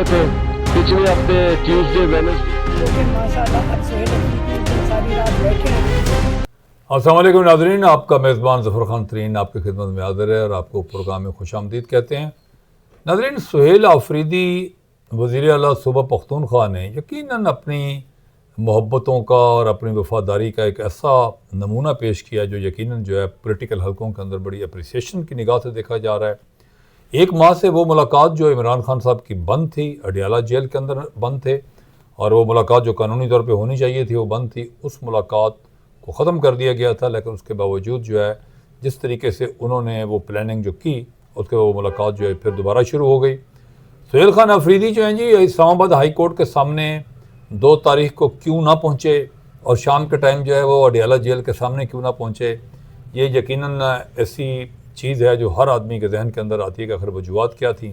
थे पिछले हफ्ते ट्यूसडे वेडनेसडे, लेकिन माशाल्लाह अब सुहेल अफरीदी सारी रात बैठे हैं। अस्सलाम वालेकुम नाज़रीन, आपका मेज़बान ज़फ़र खान तरीन आपकी खिदमत में हाज़िर है और आपको प्रोग्राम में खुशामदीद कहते हैं। नाज़रीन, सुहेल आफरीदी वज़ीर आला सूबा पख्तूनख्वा ने यकीनन अपनी मोहब्बतों का और अपनी वफ़ादारी का एक ऐसा नमूना पेश किया जो यकीनन जो है पॉलिटिकल हलकों के अंदर बड़ी अप्रिसिएशन की निगाह से देखा जा रहा है। एक माह से वो मुलाकात जो इमरान खान साहब की बंद थी, अडियाला जेल के अंदर बंद थे, और वो मुलाकात जो कानूनी तौर पे होनी चाहिए थी वो बंद थी। उस मुलाकात को ख़त्म कर दिया गया था, लेकिन उसके बावजूद जो है जिस तरीके से उन्होंने वो प्लानिंग जो की, उसके बाद वो मुलाकात जो है फिर दोबारा शुरू हो गई। सुहेल खान अफरीदी जो हैं जी इस्लामाबाद हाई कोर्ट के सामने 2 तारीख को क्यों ना पहुँचे और शाम के टाइम जो है वो अडियाला जेल के सामने क्यों ना पहुँचे, ये यकीनन ऐसी चीज़ है जो हर आदमी के जहन के अंदर आती है कि आखिर वजूहत क्या थी।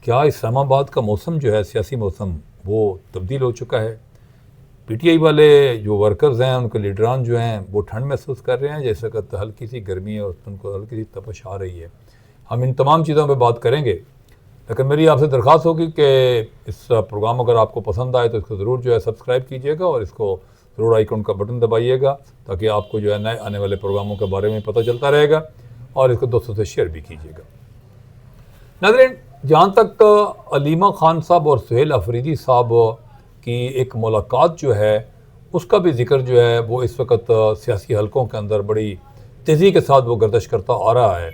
क्या इस्लामाबाद का मौसम जो है, सियासी मौसम, वो तब्दील हो चुका है? पीटीआई वाले जो वर्कर्स हैं, उनके लीडरान जो हैं, वो ठंड महसूस कर रहे हैं, जैसे कि हल्की सी गर्मी है और उनको हल्की सी तपश आ रही है। हम इन तमाम चीज़ों पे बात करेंगे, लेकिन मेरी आपसे दरख्वास्त होगी कि इस प्रोग्राम अगर आपको पसंद आए तो इसको ज़रूर जो है सब्सक्राइब कीजिएगा और इसको ज़रूर आइकन का बटन दबाइएगा, ताकि आपको जो है नए आने वाले प्रोग्रामों के बारे में पता चलता रहेगा, और इसको दोस्तों से शेयर भी कीजिएगा। नाज़रीन, जहाँ तक अलीमा खान साहब और सुहेल अफरीदी साहब की एक मुलाकात जो है उसका भी जिक्र जो है वो इस वक्त सियासी हलकों के अंदर बड़ी तेज़ी के साथ वो गर्दिश करता आ रहा है,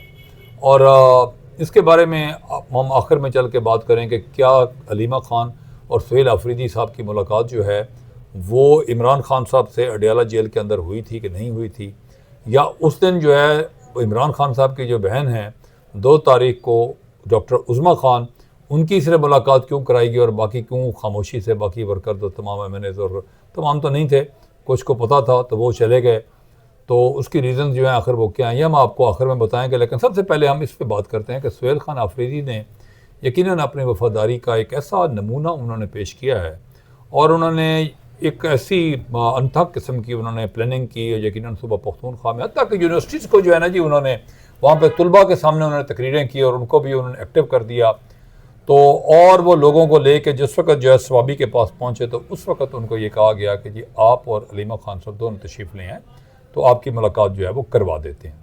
और इसके बारे में हम आखिर में चल के बात करें कि क्या अलीमा खान और सुहेल अफरीदी साहब की मुलाकात जो है वो इमरान खान साहब से अडियाला जेल के अंदर हुई थी कि नहीं हुई थी, या उस दिन जो है इमरान खान साहब की जो बहन है 2 तारीख को डॉक्टर उज़मा खान, उनकी सिर्फ मुलाकात क्यों कराई गई और बाकी क्यों खामोशी से बाकी वर्कर तो तमाम एमएनएज़ और तमाम तो नहीं थे, कुछ को पता था तो वो चले गए, तो उसकी रीज़न जो है आखिर वो क्या है, ये हम आपको आखिर में बताएंगे। लेकिन सबसे पहले हम इस पर बात करते हैं कि सुहेल खान अफरीदी ने यकीनन अपनी वफ़ादारी का एक ऐसा नमूना उन्होंने पेश किया है, और उन्होंने एक ऐसी अनथक किस्म की उन्होंने प्लानिंग की यकीनन सूबा पख्तूनख्वा में, हत्ता कि यूनिवर्सिटीज़ को जो है ना जी, उन्होंने वहाँ पे तुलबा के सामने उन्होंने तकरीरें की और उनको भी उन्होंने एक्टिव कर दिया। तो और वो लोगों को लेके जिस वक्त जो है स्वाबी के पास पहुँचे तो उस वक्त उनको ये कहा गया कि जी आप और अलीमा खान साहब दोनों तशरीफ़ ले आएँ तो आपकी मुलाकात जो है वो करवा देते हैं।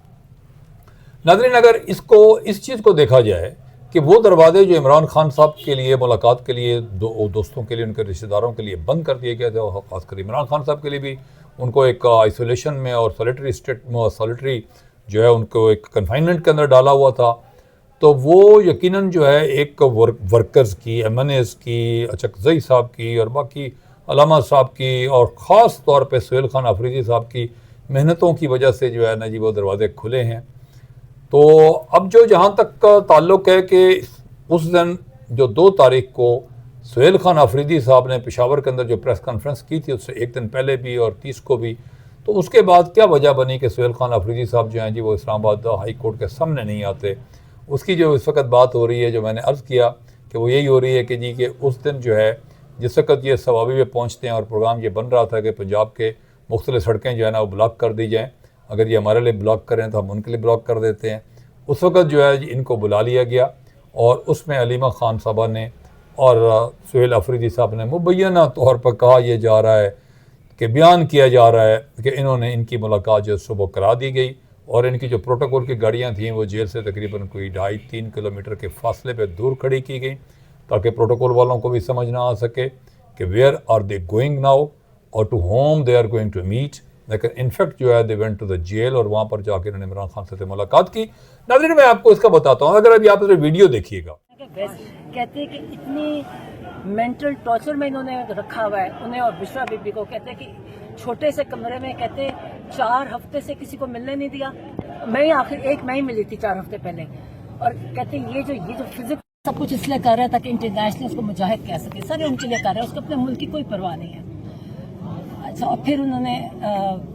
नाज़रीन, अगर इस चीज़ को देखा जाए कि वो दरवाजे जो इमरान खान साहब के लिए मुलाकात के लिए दोस्तों के लिए, उनके रिश्तेदारों के लिए बंद कर दिए गए थे, और ख़ासकर इमरान खान साहब के लिए भी उनको एक आइसोलेशन में और सॉलिटरी जो है उनको एक कन्फाइनमेंट के अंदर डाला हुआ था, तो वो यकीनन जो है एक वर्कर्स की, एमएनएज़ की, अचकज़ई साहब की और बाकी अलामा साहब की और ख़ास तौर पे सुहेल खान अफरीदी साहब की मेहनतों की वजह से जो है ना जी वो दरवाज़े खुले हैं। तो अब जो जहाँ तक का ताल्लुक़ है कि उस दिन जो 2 तारीख को सुहेल खान अफरीदी साहब ने पेशावर के अंदर जो प्रेस कॉन्फ्रेंस की थी उससे एक दिन पहले भी और 30 को भी, तो उसके बाद क्या वजह बनी कि सुहेल खान अफरीदी साहब जो हैं जी वो इस्लामाबाद हाई कोर्ट के सामने नहीं आते। उसकी जो इस वक्त बात हो रही है, जो मैंने अर्ज़ किया कि वो यही हो रही है कि जी कि उस दिन जो है जिस वक्त ये सवाबी में पहुँचते हैं और प्रोग्राम ये बन रहा था कि पंजाब के मुख्तलिफ़ सड़कें जो है ना वो ब्लॉक कर दी जाएँ, अगर ये हमारे लिए ब्लॉक करें तो हम उनके लिए ब्लॉक कर देते हैं। उस वक्त जो है इनको बुला लिया गया और उसमें अलीमा खान साहबा ने और सुहेल अफरीदी साहब ने मुबैना तौर पर कहा यह जा रहा है कि बयान किया जा रहा है कि इन्होंने इनकी मुलाकात जो सुबह करा दी गई, और इनकी जो प्रोटोकॉल की गाड़ियाँ थीं वो जेल से तकरीबन कोई 2.5-3 किलोमीटर के फासले पर दूर खड़ी की गई, ताकि प्रोटोकॉल वालों को भी समझ ना आ सके कि where are they going now और to home they are going to meet. लेकिन इनफैक्ट जो है they went to the jail, और वहाँ पर जाकर इन्होंने इमरान खान से मुलाकात की। नाज़रीन, मैं आपको इसका बताता हूँ, अगर अभी आप इस वीडियो देखिएगा। कहते हैं कि इतनी मेंटल टॉर्चर में इन्होंने रखा हुआ है उन्हें और बिशरा बीबी को। कहते हैं कि छोटे से कमरे में कहते 4 हफ्ते से किसी को मिलने नहीं दिया। मैं आखिर मैं ही मिली थी 4 हफ्ते पहले, और कहते ये जो फिजिक्स सब कुछ इसलिए कर रहा है ताकि इंटरनेशनल उसको मुजाहिद कह सके, सारे उनके लिए कर रहे हैं, उसको अपने मुल्क की कोई परवाह नहीं है। अच्छा, और फिर उन्होंने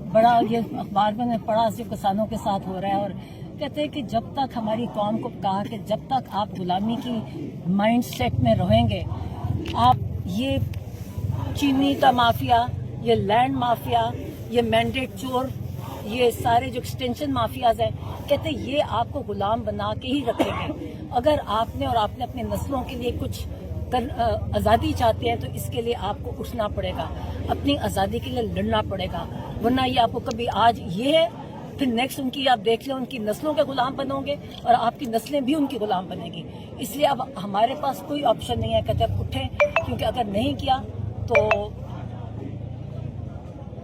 बड़ा ये अखबार में पढ़ा जो किसानों के साथ हो रहा है, और कहते हैं कि जब तक हमारी कौम को कहा कि जब तक आप गुलामी की माइंड सेट में रहेंगे, आप ये चीनी का माफिया, ये लैंड माफिया, ये मैंडेट चोर, ये सारे जो एक्सटेंशन माफियाज हैं, कहते ये आपको गुलाम बना के ही रखेंगे। अगर आपने और आपने अपनी नस्लों के लिए कुछ आज़ादी चाहते हैं तो इसके लिए आपको उठना पड़ेगा, अपनी आज़ादी के लिए लड़ना पड़ेगा, वरना ये आपको कभी आज ये है, फिर नेक्स्ट उनकी आप देख लें उनकी नस्लों के गुलाम बनोगे और आपकी नस्लें भी उनकी गुलाम बनेगी। इसलिए अब हमारे पास कोई ऑप्शन नहीं है, कहते अब उठें, क्योंकि अगर नहीं किया तो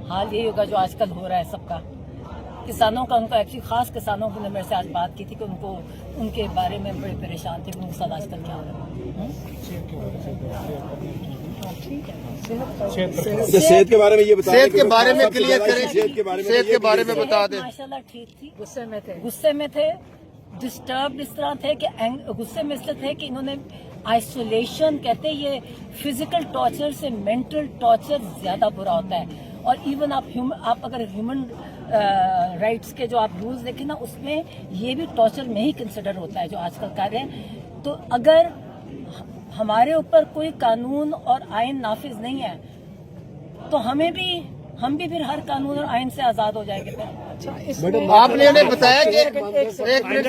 हाल यही होगा जो आजकल हो रहा है सबका। किसानों का, उनका एक्चुअली खास किसानों की मेरे से आज बात की थी कि उनको उनके बारे में बड़े परेशान थे कि उनके साथ आजकल क्या हो रहा है। सेहत के बारे में ये बताएं, सेहत के बारे में क्लियर करें, सेहत के बारे में बता दें। माशाल्लाह ठीक थी, गुस्से में थे, डिस्टर्ब इस तरह थे कि गुस्से में इसलिए थे कि इन्होंने आइसोलेशन, कहते हैं ये फिजिकल टॉर्चर से मेंटल टॉर्चर ज्यादा बुरा होता है। और इवन आप अगर ह्यूमन राइट्स के जो आप रूल्स देखें ना, उसमें ये भी टॉर्चर में ही कंसिडर होता है जो आजकल कर रहे हैं। तो अगर हमारे ऊपर कोई कानून और आइन नाफिज नहीं है तो हम भी फिर हर कानून और आइन से आजाद हो जाएंगे। आपने उन्हें बताया कि एक मिनट,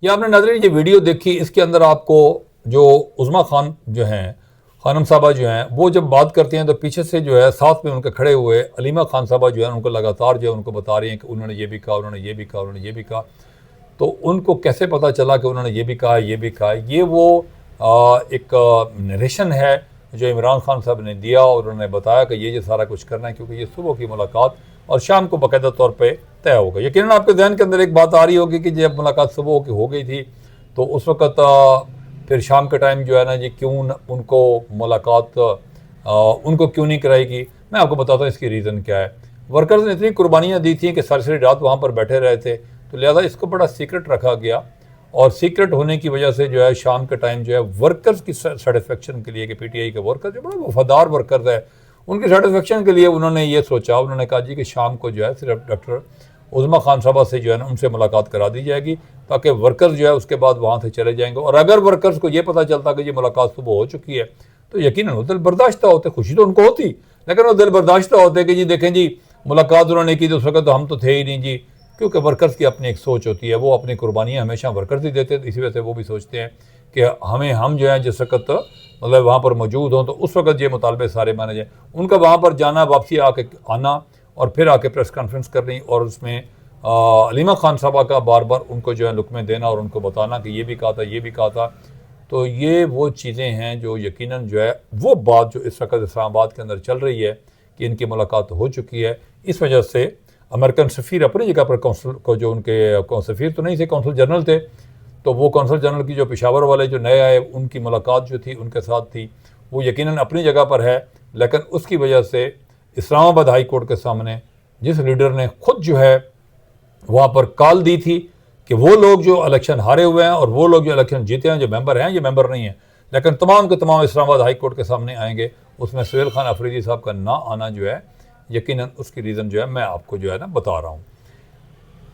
ये आपने नाज़रीन ये वीडियो देखी, इसके अंदर आपको जो उज़मा खान जो हैं, खानम साहबा जो हैं, वो जब बात करती हैं तो पीछे से जो है साथ में उनके खड़े हुए अलीमा खान साहबा जो है उनको लगातार जो है उनको बता रही हैं कि उन्होंने ये भी कहा, उन्होंने ये भी कहा, उन्होंने ये भी कहा। तो उनको कैसे पता चला कि उन्होंने ये भी कहा, ये भी कहा? ये वो एक नरेशन है जो इमरान खान साहब ने दिया और उन्होंने बताया कि ये सारा कुछ करना है, क्योंकि ये सुबह की मुलाकात और शाम को बाकायदा तौर पे तय होगा। यकीनन आपके जहन के अंदर एक बात आ रही होगी कि जब मुलाकात सुबह की हो गई थी तो उस वक़्त फिर शाम के टाइम जो है ना जी क्यों उनको मुलाकात उनको क्यों नहीं कराएगी? मैं आपको बताता हूँ इसकी रीज़न क्या है। वर्कर्स ने इतनी कुर्बानियाँ दी थी कि सारी रात वहाँ पर बैठे रहे थे, तो लिहाजा इसको बड़ा सीक्रेट रखा गया और सीक्रेट होने की वजह से जो है शाम के टाइम जो है वर्कर्स की सेटिस्फेक्शन के लिए कि पीटीआई के वर्कर्स जो बड़ा वफादार वर्कर्स है उनकी सेटिस्फेक्शन के लिए उन्होंने ये सोचा, उन्होंने कहा जी कि शाम को जो है सिर्फ डॉक्टर उज़मा खान साहबा से जो है ना उनसे मुलाकात करा दी जाएगी ताकि वर्कर्स जो है उसके बाद वहाँ से चले जाएंगे। और अगर वर्कर्स को ये पता चलता कि ये मुलाकात सुबह हो चुकी है तो यकीनन वो दिल बर्दाश्त होते, खुशी तो उनको होती लेकिन वो दिल बर्दाश्त होते कि जी देखें जी मुलाकात उन्होंने की तो उस वक्त तो हम तो थे ही नहीं जी, क्योंकि वर्कर्स की अपनी एक सोच होती है, वो अपनी कुर्बानियाँ हमेशा वर्कर्स ही देते हैं। इसी वजह से वो भी सोचते हैं कि हम जो है जिस वक्त मतलब वहाँ पर मौजूद हों तो उस वक्त ये मुतालबे सारे माने जाए। उनका वहाँ पर जाना, वापसी आके आना और फिर आके प्रेस कॉन्फ्रेंस करनी और उसमें अलीमा खान साहबा का बार बार उनको जो है लुकमे देना और उनको बताना कि ये भी कहा था, ये भी कहा था। तो ये वो चीज़ें हैं जो यकीनन जो है वो बात जो इस वक्त इस्लामाबाद के अंदर चल रही है कि इनकी मुलाकात हो चुकी है। इस वजह से अमेरिकन सफ़ीर अपनी जगह पर कौंसल को जो उनके सफ़ीर तो नहीं थे, कौंसल जनरल थे, तो वो कौंसल जनरल की जो पेशावर वाले जो नए आए उनकी मुलाकात जो थी उनके साथ थी वो यकीनन अपनी जगह पर है। लेकिन उसकी वजह से इस्लामाबाद हाई कोर्ट के सामने जिस लीडर ने खुद जो है वहाँ पर कॉल दी थी कि वो लोग जो इलेक्शन हारे हुए हैं और वो लोग जो इलेक्शन जीते हैं, जो मेंबर हैं, ये मेंबर नहीं है लेकिन तमाम के तमाम इस्लामाबाद हाई कोर्ट के सामने आएंगे, उसमें सुहेल खान अफरीदी साहब का ना आना जो है यकीनन उसकी रीज़न जो है मैं आपको जो है ना बता रहा हूँ।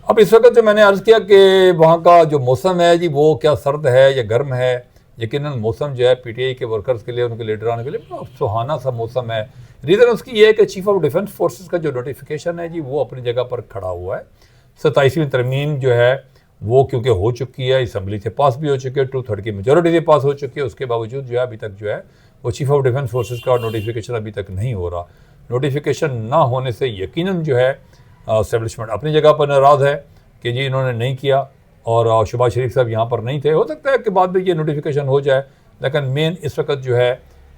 अब इस वक्त जो मैंने अर्ज़ किया कि वहाँ का जो मौसम है जी वो क्या सर्द है या गर्म है, यकीनन मौसम जो है पीटीआई के वर्कर्स के लिए, उनके लीडरान के लिए बहुत सुहाना सा मौसम है। रीज़न उसकी ये है कि चीफ ऑफ डिफेंस फोर्सेस का जो नोटिफिकेशन है जी वो अपनी जगह पर खड़ा हुआ है। 27वीं तरमीम जो है वो क्योंकि हो चुकी है, असम्बली से पास भी हो चुकी है, 2/3 की मेजॉरिटी से पास हो चुकी है, उसके बावजूद जो है अभी तक जो है वो चीफ ऑफ डिफेंस फोर्सेस का नोटिफिकेशन अभी तक नहीं हो रहा। नोटिफिकेशन ना होने से यकीनन जो है एस्टेब्लिशमेंट अपनी जगह पर नाराज़ है कि जी इन्होंने नहीं किया और शहबाज शरीफ साहब यहाँ पर नहीं थे। हो सकता है कि बाद में ये नोटिफिकेशन हो जाए, लेकिन मेन इस वक्त जो है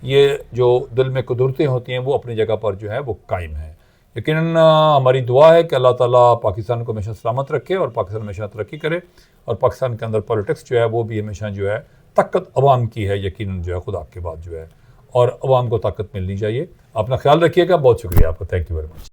ये जो दिल में कुदरतें होती हैं वो अपनी जगह पर जो है वो कायम है। यकीनन हमारी दुआ है कि अल्लाह ताला पाकिस्तान को हमेशा सलामत रखे और पाकिस्तान हमेशा तरक्की करे और पाकिस्तान के अंदर पॉलिटिक्स जो है वो भी हमेशा जो है ताकत अवाम की है, यकीनन जो है खुदा के बाद जो है, और अवाम को ताकत मिलनी चाहिए। अपना ख्याल रखिएगा, बहुत शुक्रिया आपका, थैंक यू वेरी मच।